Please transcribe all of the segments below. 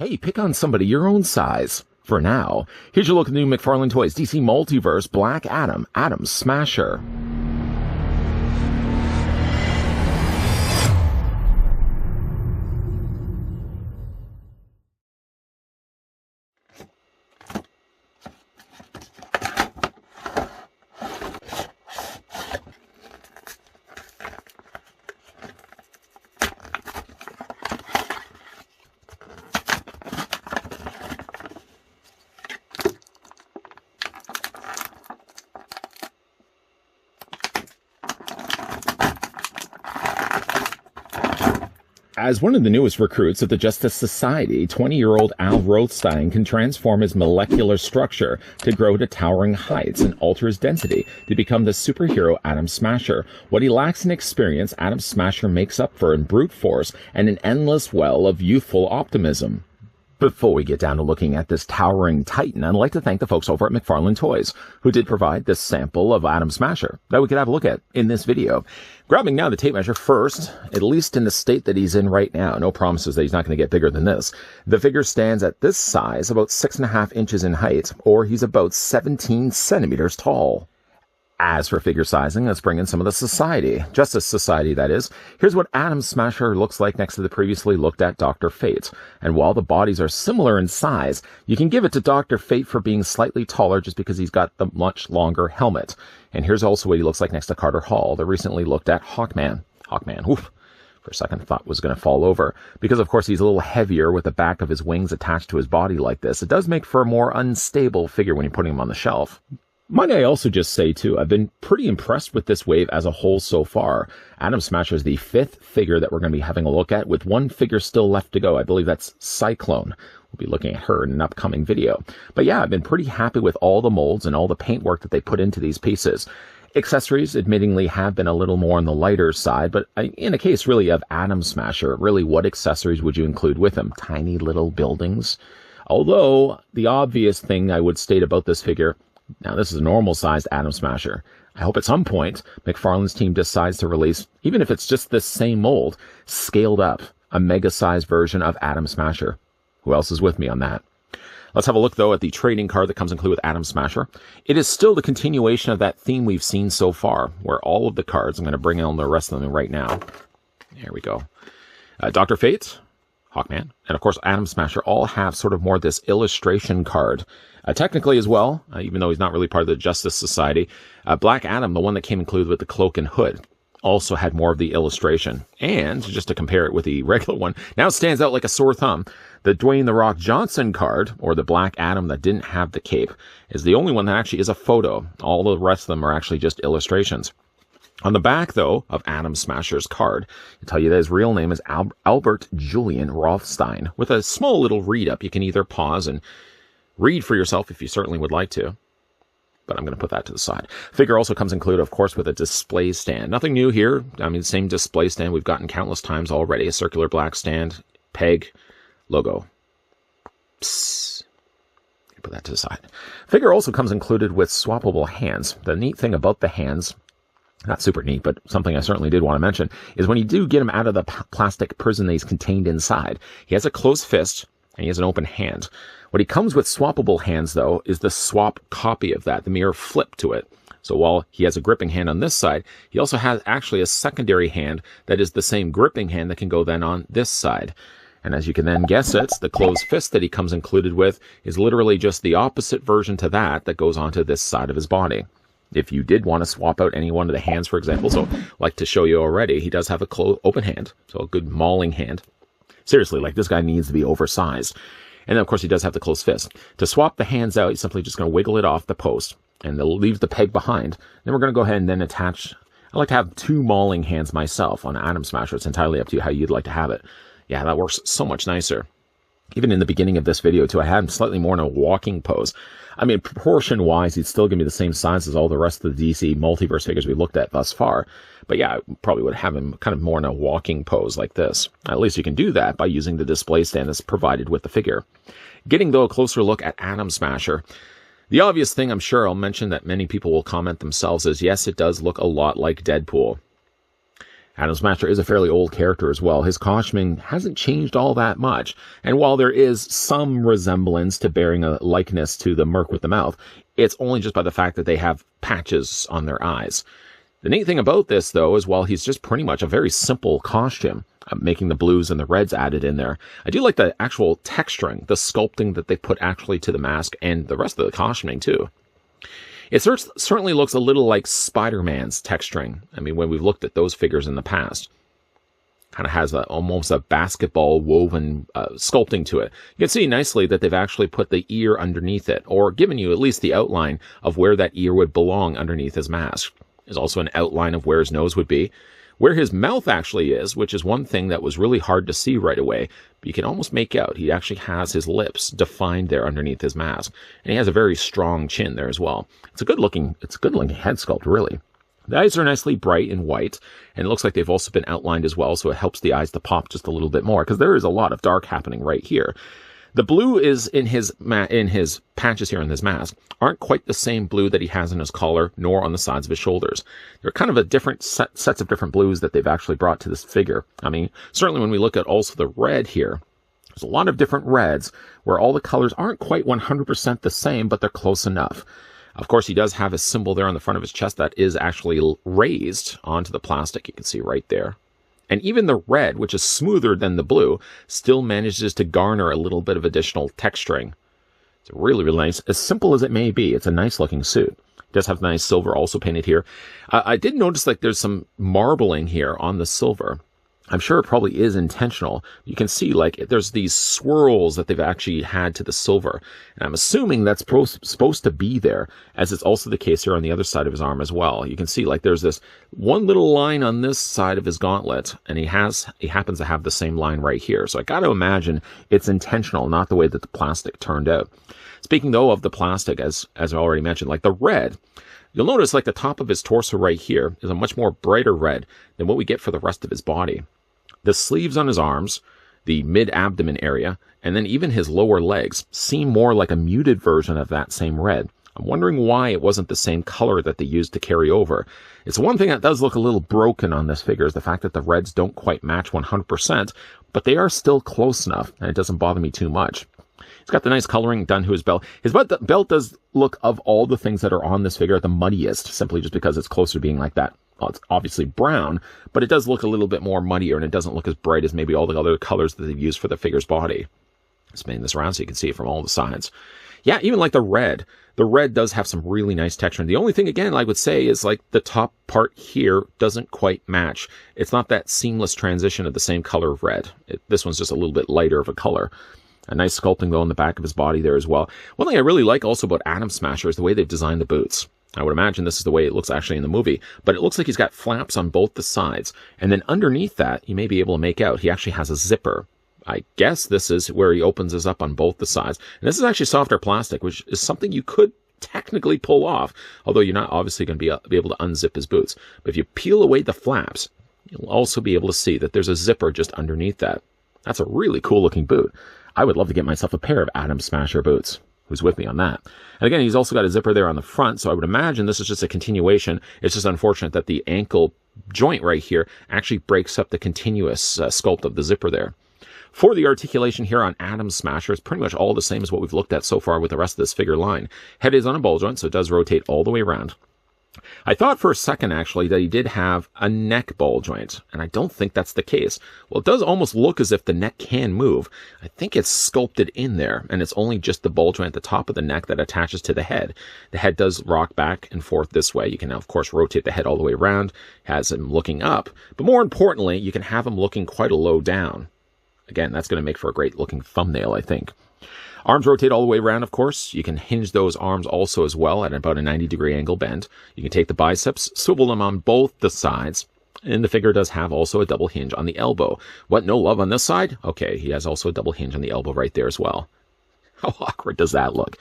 Hey, pick on somebody your own size. For now, here's your look at the new McFarlane Toys DC Multiverse Black Adam, Atom Smasher. As one of the newest recruits of the Justice Society, 20-year-old Al Rothstein can transform his molecular structure to grow to towering heights and alter his density to become the superhero Atom Smasher. What he lacks in experience, Atom Smasher makes up for in brute force and an endless well of youthful optimism. Before we get down to looking at this towering titan, I'd like to thank the folks over at McFarlane Toys, who did provide this sample of Atom Smasher that we could have a look at in this video. Grabbing now the tape measure first, at least in the state that he's in right now, no promises that he's not going to get bigger than this. The figure stands at this size, about 6.5 inches in height, or he's about 17 centimeters tall. As for figure sizing, let's bring in some of the Society. Justice Society, that is. Here's what Atom Smasher looks like next to the previously looked at Dr. Fate. And while the bodies are similar in size, you can give it to Dr. Fate for being slightly taller just because he's got the much longer helmet. And here's also what he looks like next to Carter Hall, the recently looked at Hawkman. Hawkman, woof. For a second, I thought was going to fall over. Because, of course, he's a little heavier with the back of his wings attached to his body like this. It does make for a more unstable figure when you're putting him on the shelf. Might I also just say, too, I've been pretty impressed with this wave as a whole so far. Atom Smasher is the 5th figure that we're going to be having a look at, with one figure still left to go. I believe that's Cyclone. We'll be looking at her in an upcoming video. But yeah, I've been pretty happy with all the molds and all the paintwork that they put into these pieces. Accessories, admittingly, have been a little more on the lighter side, but in a case, really, of Atom Smasher, really, what accessories would you include with him? Tiny little buildings? Although, the obvious thing I would state about this figure, now, this is a normal-sized Atom Smasher. I hope at some point McFarlane's team decides to release, even if it's just this same mold, scaled up, a mega-sized version of Atom Smasher. Who else is with me on that? Let's have a look, though, at the trading card that comes included with Atom Smasher. It is still the continuation of that theme we've seen so far, where all of the cards, I'm going to bring in the rest of them right now. There we go. Dr. Fate, Hawkman, and of course Atom Smasher all have sort of more this illustration card. Technically as well, even though he's not really part of the Justice Society, Black Adam, the one that came included with the cloak and hood, also had more of the illustration. And just to compare it with the regular one, now it stands out like a sore thumb. The Dwayne "The Rock" Johnson card, or the Black Adam that didn't have the cape, is the only one that actually is a photo. All the rest of them are actually just illustrations. On the back, though, of Atom Smasher's card, I tell you that his real name is Albert Julian Rothstein, with a small little read-up. You can either pause and read for yourself if you certainly would like to, but I'm going to put that to the side. Figure also comes included, of course, with a display stand. Nothing new here. I mean, the same display stand we've gotten countless times already. A circular black stand, peg, logo. Psst. Put that to the side. Figure also comes included with swappable hands. The neat thing about the hands, not super neat, but something I certainly did want to mention, is when you do get him out of the plastic prison that he's contained inside, he has a closed fist and he has an open hand. What he comes with swappable hands, though, is the swap copy of that, the mirror flip to it. So while he has a gripping hand on this side, he also has actually a secondary hand that is the same gripping hand that can go then on this side. And as you can then guess it, the closed fist that he comes included with is literally just the opposite version to that goes onto this side of his body. If you did want to swap out any one of the hands, for example, so like to show you already, he does have a open hand, so a good mauling hand. Seriously, like this guy needs to be oversized. And then, of course, he does have the closed fist. To swap the hands out, he's simply just going to wiggle it off the post and they'll leave the peg behind. Then we're going to go ahead and then attach. I like to have 2 mauling hands myself on Atom Smasher. It's entirely up to you how you'd like to have it. Yeah, that works so much nicer. Even in the beginning of this video, too, I had him slightly more in a walking pose. I mean, proportion-wise, he'd still give me the same size as all the rest of the DC Multiverse figures we looked at thus far. But yeah, I probably would have him kind of more in a walking pose like this. At least you can do that by using the display stand that's provided with the figure. Getting, though, a closer look at Atom Smasher. The obvious thing I'm sure I'll mention that many people will comment themselves is, yes, it does look a lot like Deadpool. Atom Smasher is a fairly old character as well. His costuming hasn't changed all that much. And while there is some resemblance to bearing a likeness to the Merc with the mouth, it's only just by the fact that they have patches on their eyes. The neat thing about this, though, is while he's just pretty much a very simple costume, making the blues and the reds added in there, I do like the actual texturing, the sculpting that they put actually to the mask and the rest of the costuming, too. It certainly looks a little like Spider-Man's texturing. I mean, when we've looked at those figures in the past. Kind of has almost a basketball woven sculpting to it. You can see nicely that they've actually put the ear underneath it, or given you at least the outline of where that ear would belong underneath his mask. There's also an outline of where his nose would be. Where his mouth actually is, which is one thing that was really hard to see right away, but you can almost make out he actually has his lips defined there underneath his mask. And he has a very strong chin there as well. It's a good looking head sculpt, really. The eyes are nicely bright and white, and it looks like they've also been outlined as well, so it helps the eyes to pop just a little bit more, because there is a lot of dark happening right here. The blue is in his patches here on his mask aren't quite the same blue that he has in his collar, nor on the sides of his shoulders. They're kind of a different sets of different blues that they've actually brought to this figure. I mean, certainly when we look at also the red here, there's a lot of different reds where all the colors aren't quite 100% the same, but they're close enough. Of course, he does have a symbol there on the front of his chest that is actually raised onto the plastic. You can see right there. And even the red, which is smoother than the blue, still manages to garner a little bit of additional texturing. It's really, really nice. As simple as it may be, it's a nice looking suit. It does have nice silver also painted here. I did notice like there's some marbling here on the silver. I'm sure it probably is intentional. You can see like there's these swirls that they've actually had to the silver. And I'm assuming that's supposed to be there, as it's also the case here on the other side of his arm as well. You can see like there's this one little line on this side of his gauntlet, and he happens to have the same line right here. So I got to imagine it's intentional, not the way that the plastic turned out. Speaking though of the plastic, as I already mentioned, like the red, you'll notice like the top of his torso right here is a much more brighter red than what we get for the rest of his body. The sleeves on his arms, the mid-abdomen area, and then even his lower legs seem more like a muted version of that same red. I'm wondering why it wasn't the same color that they used to carry over. It's one thing that does look a little broken on this figure is the fact that the reds don't quite match 100%, but they are still close enough, and it doesn't bother me too much. He's got the nice coloring done to his belt. His belt does look, of all the things that are on this figure, the muddiest, simply just because it's closer to being like that. Well, it's obviously brown, but it does look a little bit more muddier, and it doesn't look as bright as maybe all the other colors that they've used for the figure's body. Spinning this around so you can see it from all the sides. Yeah, even like the red. The red does have some really nice texture. And the only thing, again, I would say is like the top part here doesn't quite match. It's not that seamless transition of the same color of red. This one's just a little bit lighter of a color. A nice sculpting, though, on the back of his body there as well. One thing I really like also about Atom Smasher is the way they've designed the boots. I would imagine this is the way it looks actually in the movie, but it looks like he's got flaps on both the sides. And then underneath that, you may be able to make out he actually has a zipper. I guess this is where he opens this up on both the sides. And this is actually softer plastic, which is something you could technically pull off, although you're not obviously going to be able to unzip his boots. But if you peel away the flaps, you'll also be able to see that there's a zipper just underneath that. That's a really cool looking boot. I would love to get myself a pair of Atom Smasher boots. Who's with me on that? And again, he's also got a zipper there on the front, so I would imagine this is just a continuation. It's just unfortunate that the ankle joint right here actually breaks up the continuous sculpt of the zipper there. For the articulation here on Atom Smasher, it's pretty much all the same as what we've looked at so far with the rest of this figure line. Head is on a ball joint, so it does rotate all the way around. I thought for a second, actually, that he did have a neck ball joint, and I don't think that's the case. Well, it does almost look as if the neck can move. I think it's sculpted in there, and it's only just the ball joint at the top of the neck that attaches to the head. The head does rock back and forth this way. You can now, of course, rotate the head all the way around, has him looking up, but more importantly, you can have him looking quite a low down. Again, that's going to make for a great looking thumbnail, I think. Arms rotate all the way around, of course. You can hinge those arms also as well at about a 90-degree angle bend. You can take the biceps, swivel them on both the sides, and the figure does have also a double hinge on the elbow. What, no love on this side? Okay, he has also a double hinge on the elbow right there as well. How awkward does that look?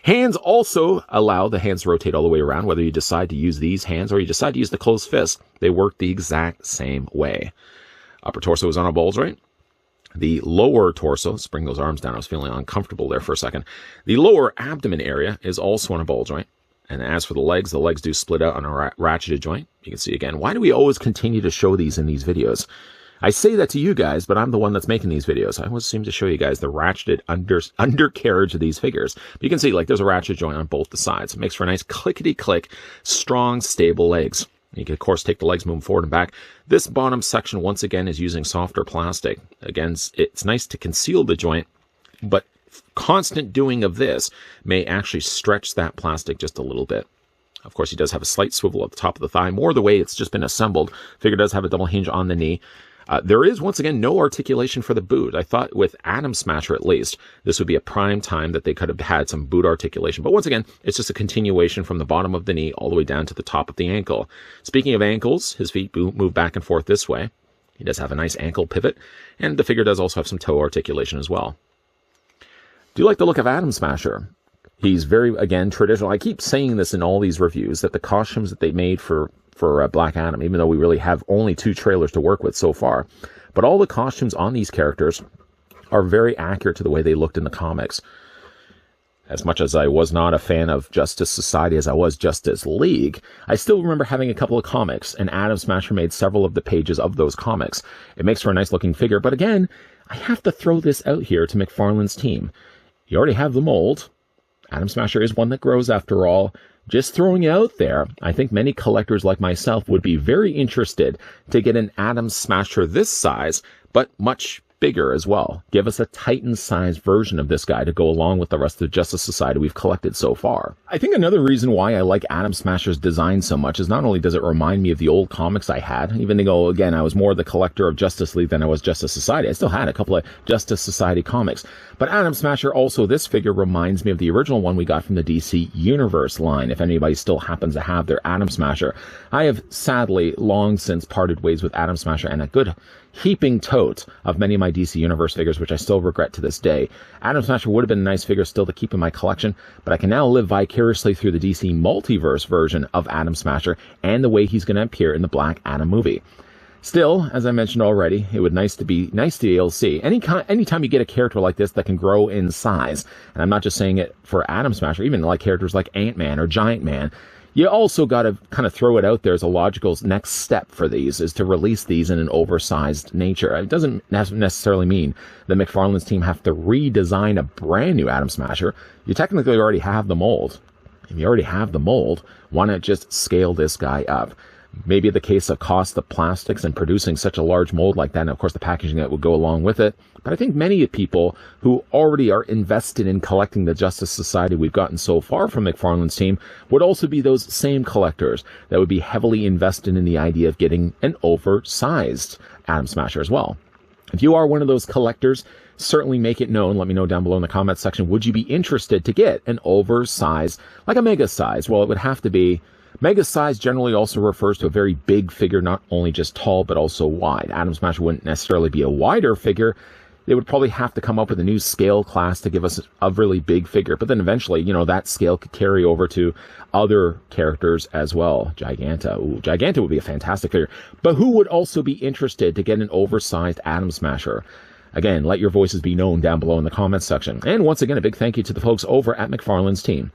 Hands also allow the hands to rotate all the way around, whether you decide to use these hands or you decide to use the closed fist. They work the exact same way. Upper torso is on a ball joint. The lower torso, let's bring those arms down. I was feeling uncomfortable there for a second. The lower abdomen area is also on a ball joint. And as for the legs do split out on a ratcheted joint. You can see again. Why do we always continue to show these in these videos? I say that to you guys, but I'm the one that's making these videos. I always seem to show you guys the ratcheted undercarriage of these figures. But you can see, like, there's a ratchet joint on both the sides. It makes for a nice clickety-click, strong, stable legs. You can, of course, take the legs, move them forward and back. This bottom section, once again, is using softer plastic. Again, it's nice to conceal the joint, but constant doing of this may actually stretch that plastic just a little bit. Of course, he does have a slight swivel at the top of the thigh, more the way it's just been assembled. Figure does have a double hinge on the knee. There is, once again, no articulation for the boot. I thought with Atom Smasher, at least, this would be a prime time that they could have had some boot articulation. But once again, it's just a continuation from the bottom of the knee all the way down to the top of the ankle. Speaking of ankles, his feet move back and forth this way. He does have a nice ankle pivot, and the figure does also have some toe articulation as well. Do you like the look of Atom Smasher? He's very, again, traditional. I keep saying this in all these reviews, that the costumes that they made for Black Adam, even though we really have only 2 trailers to work with so far, but all the costumes on these characters are very accurate to the way they looked in the comics. As much as I was not a fan of Justice Society as I was Justice League, I still remember having a couple of comics, and Atom Smasher made several of the pages of those comics. It makes for a nice looking figure, but again, I have to throw this out here to McFarlane's team. You already have the mold. Atom Smasher is one that grows after all. Just throwing it out there, I think many collectors like myself would be very interested to get an Atom Smasher this size, but much bigger as well. Give us a Titan-sized version of this guy to go along with the rest of the Justice Society we've collected so far. I think another reason why I like Atom Smasher's design so much is not only does it remind me of the old comics I had, even though, again, I was more the collector of Justice League than I was Justice Society. I still had a couple of Justice Society comics. But Atom Smasher, also, this figure reminds me of the original one we got from the DC Universe line, if anybody still happens to have their Atom Smasher. I have sadly long since parted ways with Atom Smasher and a good heaping tote of many of my DC Universe figures, which I still regret to this day. Atom Smasher would have been a nice figure still to keep in my collection, but I can now live vicariously through the DC Multiverse version of Atom Smasher and the way he's going to appear in the Black Adam movie. Still, as I mentioned already, it would be nice to be able to see. Anytime you get a character like this that can grow in size, and I'm not just saying it for Atom Smasher, even like characters like Ant-Man or Giant Man, you also got to kind of throw it out there as a logical next step for these, is to release these in an oversized nature. It doesn't necessarily mean the McFarlane's team have to redesign a brand new Atom Smasher. You technically already have the mold. If you already have the mold, why not just scale this guy up? Maybe the case of cost of plastics and producing such a large mold like that, and of course the packaging that would go along with it. But I think many people who already are invested in collecting the Justice Society we've gotten so far from McFarlane's team would also be those same collectors that would be heavily invested in the idea of getting an oversized Atom Smasher as well. If you are one of those collectors, certainly make it known. Let me know down below in the comments section. Would you be interested to get an oversized, like a mega size? Well, it would have to be. Mega size generally also refers to a very big figure, not only just tall, but also wide. Atom Smasher wouldn't necessarily be a wider figure. They would probably have to come up with a new scale class to give us a really big figure. But then eventually, that scale could carry over to other characters as well. Giganta. Ooh, Giganta would be a fantastic figure. But who would also be interested to get an oversized Atom Smasher? Again, let your voices be known down below in the comments section. And once again, a big thank you to the folks over at McFarlane's team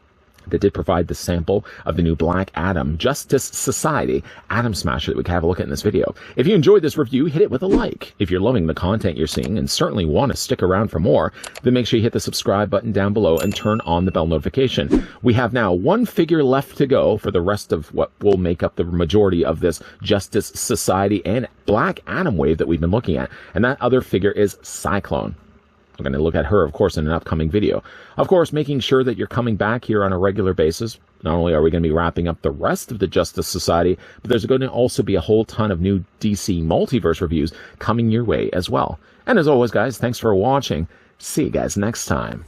that did provide the sample of the new Black Adam Justice Society Atom Smasher that we can have a look at in this video. If you enjoyed this review, hit it with a like. If you're loving the content you're seeing and certainly want to stick around for more, then make sure you hit the subscribe button down below and turn on the bell notification. We have now one figure left to go for the rest of what will make up the majority of this Justice Society and Black Adam wave that we've been looking at, and that other figure is Cyclone. We're going to look at her, of course, in an upcoming video. Of course, making sure that you're coming back here on a regular basis. Not only are we going to be wrapping up the rest of the Justice Society, but there's going to also be a whole ton of new DC Multiverse reviews coming your way as well. And as always, guys, thanks for watching. See you guys next time.